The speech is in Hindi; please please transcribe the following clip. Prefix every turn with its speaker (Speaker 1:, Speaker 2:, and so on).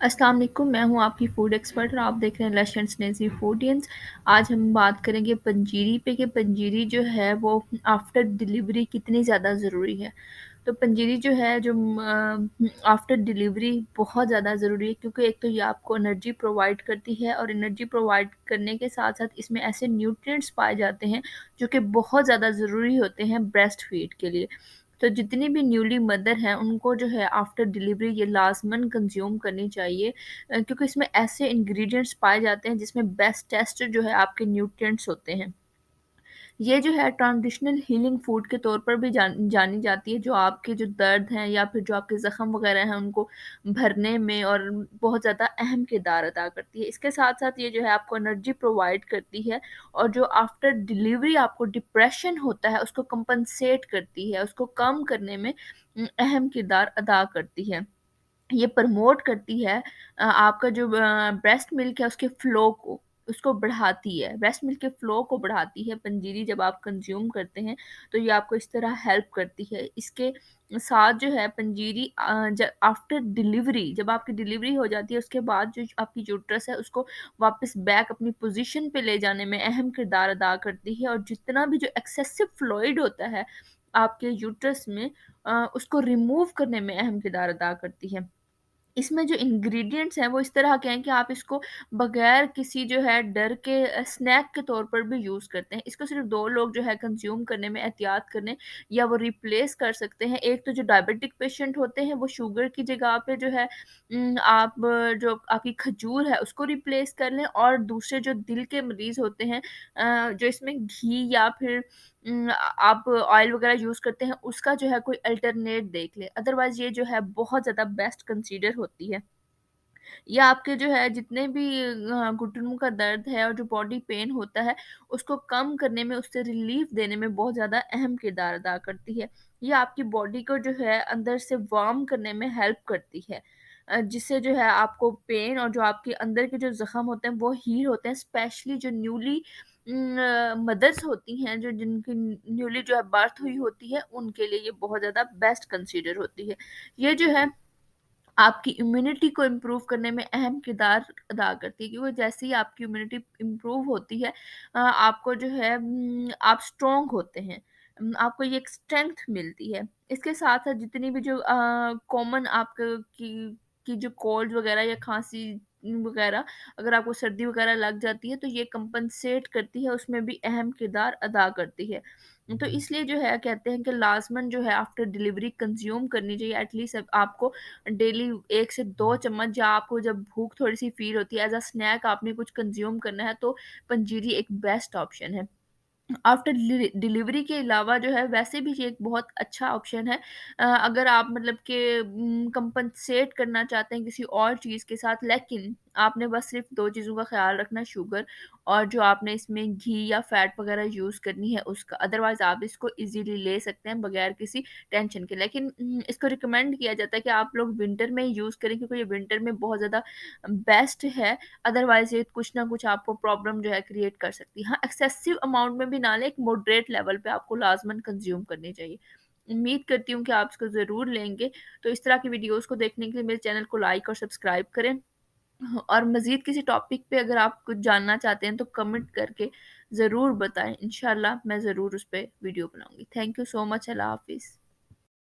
Speaker 1: अस्सलाम वालेकुम, मैं हूँ आपकी फूड एक्सपर्ट और आप देख रहे हैं लेशंस नेज़ी फूडियंस। आज हम बात करेंगे पंजीरी पे कि पंजीरी जो है वो आफ्टर डिलीवरी कितनी ज़्यादा ज़रूरी है। तो पंजीरी जो है जो आफ्टर डिलीवरी बहुत ज़्यादा ज़रूरी है, क्योंकि एक तो ये आपको एनर्जी प्रोवाइड करती है और एनर्जी प्रोवाइड करने के साथ-साथ इसमें ऐसे न्यूट्रिएंट्स पाए जाते हैं जो कि बहुत ज़्यादा ज़रूरी होते हैं ब्रेस्ट फीड के लिए। तो जितनी भी न्यूली मदर हैं उनको जो है आफ्टर डिलीवरी ये लाज़मन कंज़्यूम करनी चाहिए, क्योंकि इसमें ऐसे इंग्रीडिएंट्स पाए जाते हैं जिसमें बेस्ट जो है आपके न्यूट्रिएंट्स होते हैं। ये जो है ट्रांजिशनल हीलिंग फूड के तौर पर भी जानी जाती है, जो आपके जो दर्द हैं या फिर जो आपके ज़ख्म वगैरह हैं उनको भरने में और बहुत ज़्यादा अहम किरदार अदा करती है। इसके साथ-साथ ये जो है आपको एनर्जी प्रोवाइड करती है और जो आफ्टर डिलीवरी आपको डिप्रेशन होता है उसको कंपनसेट करती है, उसको कम करने में अहम किरदार अदा करती है। ये प्रमोट करती है आपका जो ब्रेस्ट मिल्क है उसके फ्लो को, उसको बढ़ाती है। ब्रेस्ट मिल्क के फ्लो को बढ़ाती है पंजीरी जब आप कंज़्यूम करते हैं, तो ये आपको इस तरह हेल्प करती है। इसके साथ जो है पंजीरी ज आफ्टर डिलीवरी जब आपकी डिलीवरी हो जाती है उसके बाद जो आपकी यूट्रस है उसको वापस बैक अपनी पोज़ीशन पे ले जाने में अहम किरदार अदा करती है, और जितना भी जो एक्सेसिव फ्लूइड होता है आपके यूट्रस में उसको रिमूव करने में अहम किरदार अदा करती है। इसमें जो इंग्रीडिएंट्स हैं वो इस तरह के हैं कि आप इसको बगैर किसी जो है डर के स्नैक के तौर पर भी यूज़ करते हैं। इसको सिर्फ़ 2 लोग जो है कंज़्यूम करने में एहतियात करें या वो रिप्लेस कर सकते हैं। एक तो जो डायबिटिक पेशेंट होते हैं वो शुगर की जगह पे जो है आप जो आपकी खजूर है उसको रिप्लेस कर लें, और दूसरे जो दिल के मरीज़ होते हैं जो इसमें घी या फिर आप ऑयल वगैरह यूज़ करते हैं उसका जो है कोई अल्टरनेट देख लें। अदरवाइज़ ये जो है बहुत ज़्यादा बेस्ट कंसीडर होती है। ये आपके जो है जितने भी घुटनों का दर्द है और जो बॉडी पेन होता है उसको कम करने में, उससे रिलीफ़ देने में बहुत ज़्यादा अहम किरदार अदा करती है। ये आपकी बॉडी को जो है अंदर से वार्म करने में हेल्प करती है, जिससे जो है आपको पेन और जो आपके अंदर के जो ज़ख्म होते हैं वो हील होते हैं। स्पेशली जो न्यूली मदर्स होती हैं, जो जिनकी न्यूली जो है बर्थ हुई होती है, उनके लिए ये बहुत ज़्यादा बेस्ट कंसीडर होती है। ये जो है आपकी इम्यूनिटी को इम्प्रूव करने में अहम किरदार अदा करती है, क्योंकि जैसे ही आपकी इम्यूनिटी इम्प्रूव होती है आपको जो है आप स्ट्रॉन्ग होते हैं। आपको ये एक स्ट्रेंथ मिलती है। इसके साथ-साथ जितनी भी जो कॉमन आपको की जो कोल्ड वगैरह या खाँसी वगैरह, अगर आपको सर्दी वगैरह लग जाती है तो ये कंपनसेट करती है, उसमें भी अहम किरदार अदा करती है। तो इसलिए जो है कहते हैं कि लाज़मन जो है आफ्टर डिलीवरी कंज़्यूम करनी चाहिए एटलीस्ट आपको डेली 1 से 2 चम्मच, या आपको जब भूख थोड़ी-सी फ़ील होती है एज़ अ स्नैक आपने कुछ कंज़्यूम करना है तो पंजीरी एक बेस्ट ऑप्शन है। आफ्टर डिलीवरी के अलावा जो है वैसे भी ये एक बहुत अच्छा ऑप्शन है। अगर आप मतलब कि कंपनसेट करना चाहते हैं किसी और चीज़ के साथ, लेकिन आपने बस सिर्फ़ 2 चीज़ों का ख़्याल रखना, शुगर और जो आपने इसमें घी या फैट वग़ैरह यूज़ करनी है उसका। अदरवाइज़ आप इसको ईज़िली ले सकते हैं बगैर किसी टेंशन के। लेकिन इसको रिकमेंड किया जाता है कि आप लोग विंटर में ही यूज़ करें, क्योंकि ये विंटर में बहुत ज़्यादा बेस्ट है। अदरवाइज़ ये कुछ ना कुछ आपको प्रॉब्लम जो है क्रिएट कर सकती है। हाँ, एक्सेसिव अमाउंट में भी ना लें, एक मॉडरेट लेवल पे आपको लाज़मन कंज़्यूम करनी चाहिए। उम्मीद करती हूँ कि आप इसको ज़रूर लेंगे। तो इस तरह की वीडियोज़ को देखने के लिए मेरे चैनल को लाइक और सब्सक्राइब करें। और मज़ीद किसी टॉपिक पे अगर आप कुछ जानना चाहते हैं तो कमेंट करके ज़रूर बताएँ। इंशाअल्लाह मैं ज़रूर उस पे वीडियो बनाऊँगी। Thank you so much. अल्लाह हाफ़िज़।